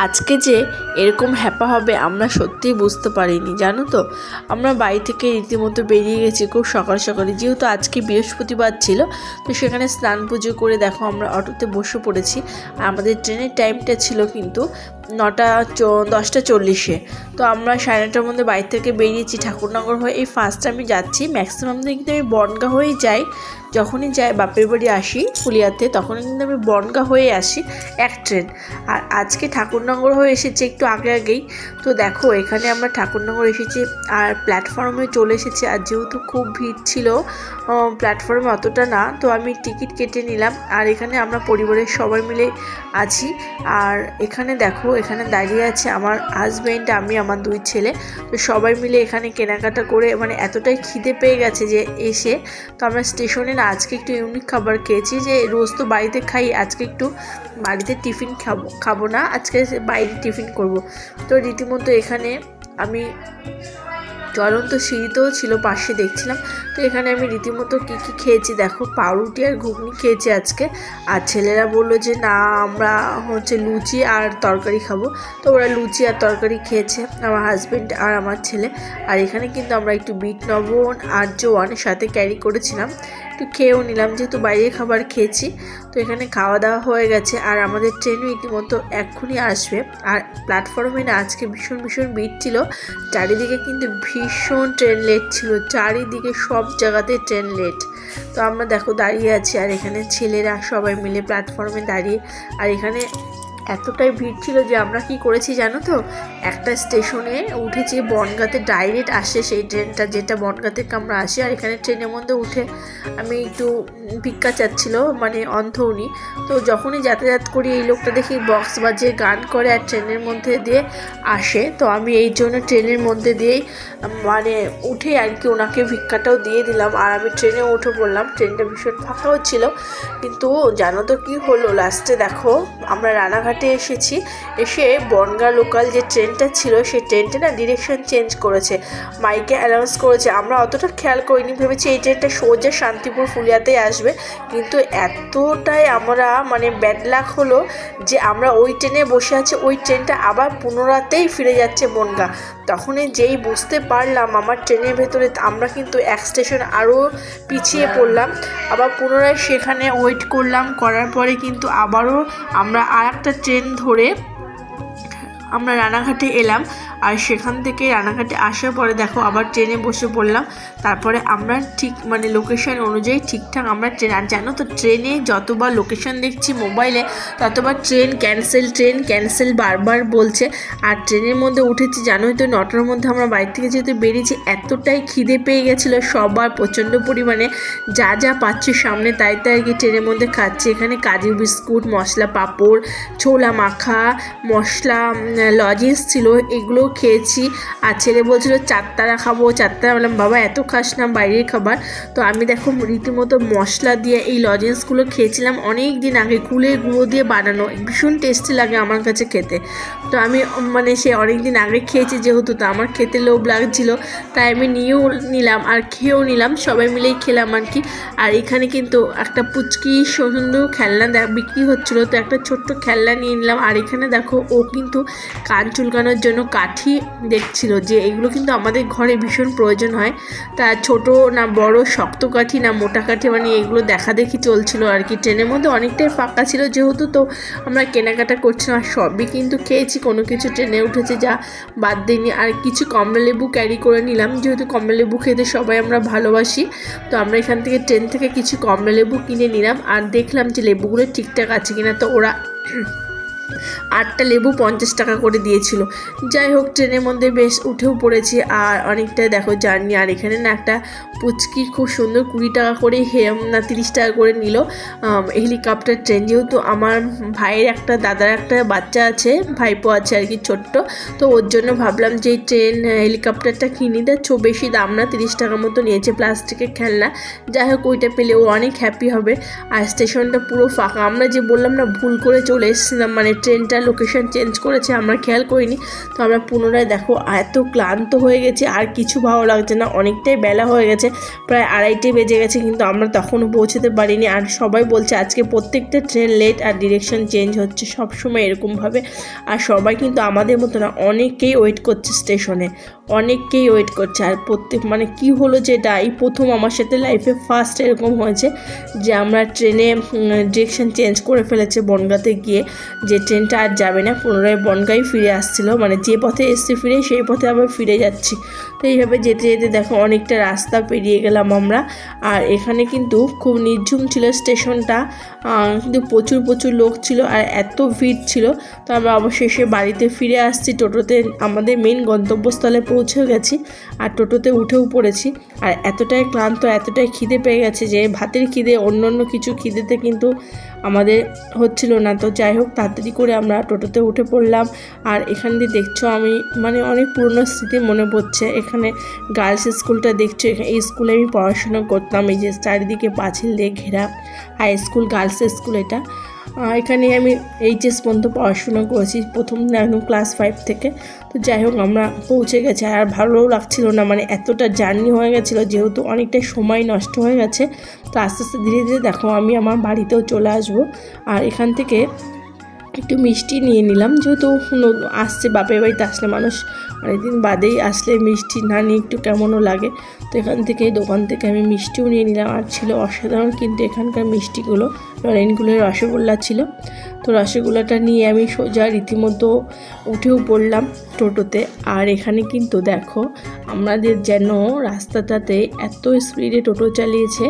আজকে যে এরকম হ্যাপা হবে আমরা সত্যিই বুঝতে পারিনি, জানো তো। আমরা বাড়ি থেকে রীতিমতো বেরিয়ে গেছি খুব সকাল সকালে, যেহেতু আজকে বৃহস্পতিবার ছিল। তো সেখানে স্নান পুজো করে দেখো আমরা অটোতে বসে পড়েছি। আর আমাদের ট্রেনের টাইমটা ছিল কিন্তু 10:40। তো আমরা 9:30টার মধ্যে বাড়ি থেকে বেরিয়েছি ঠাকুরনগর হয়ে। এই ফার্স্ট আমি যাচ্ছি, ম্যাক্সিমাম দিন কিন্তু আমি বনগাঁ হয়েই যাই। যখনই যাই বাপের বাড়ি আসি ফুলিয়াতে, তখনই কিন্তু আমি বনগাঁ হয়ে আসি এক ট্রেন। আর আজকে ঠাকুরনগর হয়ে এসেছি একটু আগে আগেই। তো দেখো এখানে আমরা ঠাকুরনগর এসেছি আর প্ল্যাটফর্মে চলে এসেছি। আর যেহেতু খুব ভিড় ছিল প্ল্যাটফর্মে অতটা না, তো আমি টিকিট কেটে নিলাম। আর এখানে আমরা পরিবারের সবাই মিলে আছি। আর এখানে দেখো এখানে দাঁড়িয়ে আছে আমার হাজব্যান্ড, আমি, আমার 2 ছেলে। তো সবাই মিলে এখানে কেনাকাটা করে মানে এতটাই খিদে পেয়ে গেছে যে এসে তো আমরা স্টেশনে না আজকে একটু ইউনিক খাবার খেয়েছি। যে রোজ তো বাড়িতে খাই, আজকে একটু বাড়িতে টিফিন খাবো না, আজকে বাইরে টিফিন করব। তো রীতিমতো এখানে আমি জ্বলন্ত সিঁড়িতেও ছিল পাশে দেখছিলাম। তো এখানে আমি রীতিমতো কী কী খেয়েছি দেখো, পাউরুটি আর ঘুগনি খেয়েছি আজকে। আর ছেলেরা বললো যে না আমরা লুচি আর তরকারি খাবো। তো ওরা লুচি আর তরকারি খেয়েছে, আমার হাজব্যান্ড আর আমার ছেলে। আর এখানে কিন্তু আমরা একটু বিট লবণ আর জোয়ানের সাথে ক্যারি করেছিলাম, একটু খেয়েও নিলাম যেহেতু বাইরের খাবার খেয়েছি। তো এখানে খাওয়া দাওয়া হয়ে গেছে। আর আমাদের ট্রেনও রীতিমতো এক্ষুনি আসবে। আর প্ল্যাটফর্মে না আজকে ভীষণ ভিড় ছিল, চারিদিকে কিন্তু ভীষণ ট্রেন লেট ছিল, চারিদিকে সব জায়গাতে ট্রেন লেট। তো আমরা দেখো দাঁড়িয়ে আছি আর এখানে ছেলেরা সবাই মিলে প্ল্যাটফর্মে দাঁড়িয়ে। আর এখানে এতটাই ভিড় ছিল যে আমরা কি করেছি জানো তো, একটা স্টেশনে উঠেছি বনগাঁতে ডাইরেক্ট আসে সেই ট্রেনটা, যেটা বনগাঁ থেকে আমরা আসি। আর এখানে ট্রেনের মধ্যে উঠে আমি একটু ভিক্ষা চাচ্ছিল, মানে অন্ধউনি। তো যখনই যাতায়াত করি এই লোকটা দেখি বক্স বাজিয়ে গান করে আর ট্রেনের মধ্যে দিয়ে আসে। তো আমি এই জন্য ট্রেনের মধ্যে দিয়েই মানে উঠে আর কি ওনাকে ভিক্ষাটাও দিয়ে দিলাম। আর আমি ট্রেনে উঠে পড়লাম, ট্রেনটা ভীষণ ফাঁকাও ছিল। কিন্তু জানো তো কি হলো, লাস্টে দেখো আমরা রানাঘাটে এসেছি, এসে বনগাঁ লোকাল যে ট্রেনটা ছিল সেই ট্রেনটা না ডিরেকশন চেঞ্জ করেছে, মাইকে অ্যানাউন্স করেছে। আমরা অতটা খেয়াল করিনি, ভেবেছি এই ট্রেনটা সোজা শান্তিপুর ফুলিয়াতেই আসবে। কিন্তু এতটাই আমরা মানে ব্যাড লাক হলো যে আমরা ওই ট্রেনে বসে আছি, ওই ট্রেনটা আবার পুনরাতেই ফিরে যাচ্ছে বনগাঁ। তখনই যেই বুঝতে পারলাম আমার ট্রেনের ভেতরে আমরা কিন্তু এক স্টেশন আরও পিছিয়ে পড়লাম। আবার পুনরায় সেখানে ওয়েট করার পরে কিন্তু আবারও আমরা আর একটা ট্রেন ধরে আমরা রানাঘাটে এলাম। আর সেখান থেকে রানাঘাটে আসার পরে দেখো আবার ট্রেনে বসে পড়লাম। তারপরে আমরা ঠিক মানে লোকেশন অনুযায়ী ঠিকঠাক আমরা ট্রেন, আর জানো তো ট্রেনে যতবার লোকেশন দেখছি মোবাইলে ততবার ট্রেন ক্যান্সেল বারবার বলছে। আর ট্রেনের মধ্যে উঠেছি জানোই তো 9টার মধ্যে আমরা বাড়ি থেকে যেহেতু বেরিয়েছি, এতটাই খিদে পেয়ে গেছিলো সবার প্রচণ্ড পরিমাণে, যা পাচ্ছে সামনে তাই আর কি ট্রেনের মধ্যে খাচ্ছি। এখানে কাজু বিস্কুট, মশলা পাঁপড়, ছোলা মাখা, মশলা লজেন্স ছিল, এগুলো খেয়েছি। আর ছেলে বলছিল 4 তারা খাবো, 4 তারা। বললাম বাবা এত খাস না, বাইরের খাবার। তো আমি দেখো রীতিমতো মশলা দিয়ে এই লজেন্সগুলো খেয়েছিলাম অনেক দিন আগে, কুলের গুঁড়ো দিয়ে বানানো, ভীষণ টেস্টি লাগে আমার কাছে খেতে। তো আমি মানে সে অনেক দিন আগে খেয়েছি যেহেতু, তো আমার খেতে লোভ লাগছিল, তাই আমি নিয়েও নিলাম আর খেয়েও নিলাম, সবাই মিলেই খেলাম আর কি। আর এখানে কিন্তু একটা পুচকি সুন্দর খেলনা বিক্রি হচ্ছিলো, তো একটা ছোট্ট খেলনা নিয়ে নিলাম। আর এখানে দেখো ও কিন্তু কান চুলকানোর জন্য কাঠি দেখছিল, যে এগুলো কিন্তু আমাদের ঘরে ভীষণ প্রয়োজন হয়। তা ছোট না বড়, শক্ত কাঠি না মোটা কাঠি, মানে এগুলো দেখা দেখি চলছিল আর কি। ট্রেনের মধ্যে অনেকটাই ফাঁকা ছিল যেহেতু, তো আমরা কেনাকাটা করছিলাম। আর সবই কিন্তু খেয়েছি, কোনো কিছু ট্রেনে উঠেছে যা বাদ দিইনি। আর কিছু কমলালেবু ক্যারি করে নিলাম, যেহেতু কমলালেবু খেতে সবাই আমরা ভালোবাসি। তো আমরা এখান থেকে ট্রেন থেকে কিছু কমলালেবু কিনে নিলাম আর দেখলাম যে লেবুগুলো ঠিকঠাক আছে কিনা। তো ওরা 8টা লেবু 50 টাকা করে দিয়েছিল। যাই হোক ট্রেনের মধ্যে বেশ উঠেও পড়েছি আর অনেকটাই দেখো জার্নি। আর এখানে না একটা পুচকি খুব সুন্দর 20 টাকা করে 30 টাকা করে নিল হেলিকপ্টার ট্রেন। যেহেতু আমার ভাইয়ের একটা দাদার একটা বাচ্চা আছে, ভাইপো আছে আর কি ছোট্ট, তো ওর জন্য ভাবলাম যে ট্রেন হেলিকপ্টারটা কিনে দিচ্ছ, বেশি দাম না, 30 টাকার মতো নিয়েছে, প্লাস্টিকের খেলনা। যাই হোক ওইটা পেলে ও অনেক হ্যাপি হবে। আর স্টেশনটা পুরো ফাঁকা, আমরা যে বললাম না ভুল করে চলে এসেছিলাম মানে ট্রেনটা লোকেশন চেঞ্জ করেছে, আমরা খেয়াল করিনি। তো আমরা পুনরায় দেখো এত ক্লান্ত হয়ে গেছি, আর কিছু ভালো লাগছে না, অনেকটাই বেলা হয়ে গেছে, প্রায় 2:30 বেজে গেছে, কিন্তু আমরা তখনও পৌঁছতে পারিনি। আর সবাই বলছে আজকে প্রত্যেকটা ট্রেন লেট আর ডিরেকশন চেঞ্জ হচ্ছে, সবসময় এরকমভাবে। আর সবাই কিন্তু আমাদের মতো না, অনেকেই ওয়েট করছে স্টেশনে, অনেককেই ওয়েট করছে। আর মানে কি হলো যেটা এই প্রথম আমার সাথে লাইফে ফার্স্ট এরকম হয়েছে যে আমরা ট্রেনে ডিরেকশন চেঞ্জ করে ফেলেছে বনগাঁতে গিয়ে, যে ট্রেনটা আর যাবে না, পুনরায় বনগাঁই ফিরে আসছিল, মানে যে পথে এসছে ফিরে সেই পথে আবার ফিরে যাচ্ছি। তো এইভাবে যেতে যেতে দেখো অনেকটা রাস্তা পেরিয়ে গেলাম আমরা। আর এখানে কিন্তু খুব নির্ঝুম ছিল স্টেশনটা, কিন্তু প্রচুর লোক ছিল আর এত ভিড় ছিল। তো আমরা অবশেষে বাড়িতে ফিরে আসছি টোটোতে, আমাদের মেন গন্তব্যস্থলে পৌঁছেও গেছি আর টোটোতে উঠেও পড়েছি। আর এতটাই ক্লান্ত, এতটাই খিদে পেয়ে গেছে যে ভাতের খিদে, অন্য কিছু খিদেতে কিন্তু আমাদের হচ্ছিল না। তো যাই হোক, তাড়াতাড়ি করে আমরা টোটোতে উঠে পড়লাম। আর এখান দিয়ে দেখছো আমি মানে অনেক পুরনো স্মৃতি মনে পড়ছে। এখানে গার্লস স্কুলটা দেখছো, এই স্কুলে আমি পড়াশোনা করতাম, এই যে চারিদিকে পাঁচিল দিয়ে ঘেরা হাই স্কুল, গার্লস স্কুল এটা। এখানে আমি এইচএস পর্যন্ত পড়াশোনা করেছি, প্রথম একদম ক্লাস 5 থেকে। তো যাই হোক, আমরা পৌঁছে গেছি। আর ভালোও লাগছিল না, মানে এতটা জার্নি হয়ে গেছিলো, যেহেতু অনেকটা সময় নষ্ট হয়ে গেছে। তো আস্তে আস্তে ধীরে ধীরে দেখো আমি আমার বাড়িতেও চলে আসবো। আর এখান থেকে একটু মিষ্টি নিয়ে নিলাম, যেহেতু আসছে বাপের বাড়িতে, আসলে মানুষ অনেকদিন বাদেই আসলে মিষ্টি না নিয়ে একটু কেমনও লাগে। তো এখান থেকে দোকান থেকে আমি মিষ্টিও নিয়ে নিলাম। আর ছিল অসাধারণ কিন্তু এখানকার মিষ্টিগুলো, নরেনগুলের রসগোল্লা ছিল। তো রসগোল্লাটা নিয়ে আমি সোজা রীতিমতো উঠেও পড়লাম টোটোতে। আর এখানে কিন্তু দেখো আমাদের যেন রাস্তাটাতে এত স্পিডে টোটো চালিয়েছে,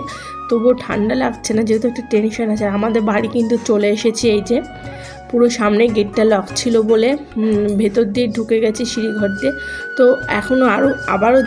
তবুও ঠান্ডা লাগছে না, যেহেতু একটা টেনশন আছে। আমাদের বাড়ি কিন্তু চলে এসেছি, এই যে পুরো সামনে গেটটা লক ছিল বলে ভেতর দিয়ে ঢুকে গেছি সিঁড়িঘর দিয়ে। তো এখনও আবারও